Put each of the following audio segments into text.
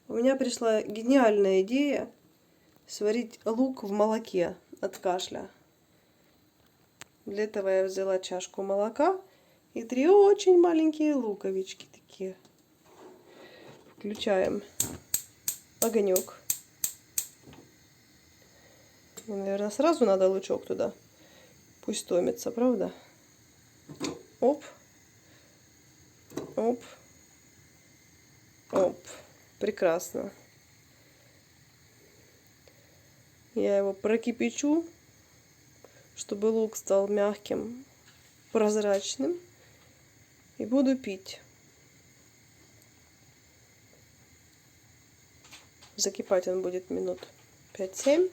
У меня пришла гениальная идея сварить лук в молоке от кашля. Для этого я взяла чашку молока и 3 очень маленькие луковички такие. Включаем огонек. Наверное, сразу надо лучок туда. Пусть томится, правда? Оп. Оп. Оп. Прекрасно. Я его прокипячу, чтобы лук стал мягким, прозрачным. И буду пить. Закипать он будет минут 5-7.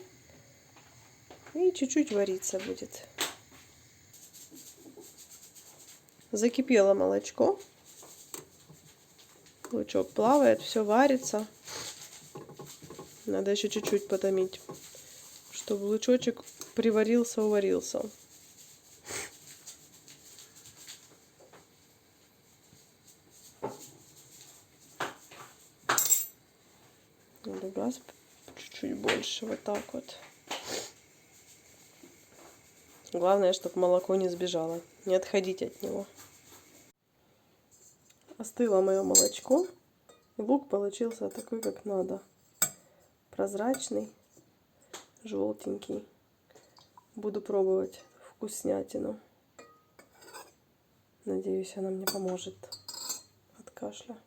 И чуть-чуть вариться будет. Закипело молочко. Лучок плавает, все варится. Надо еще чуть-чуть потомить, чтобы лучочек приварился, уварился. Надо газ чуть-чуть больше, вот так вот. Главное, чтобы молоко не сбежало, не отходить от него. Остыло мое молочко, и лук получился такой, как надо. Прозрачный, желтенький. Буду пробовать вкуснятину. Надеюсь, она мне поможет от кашля.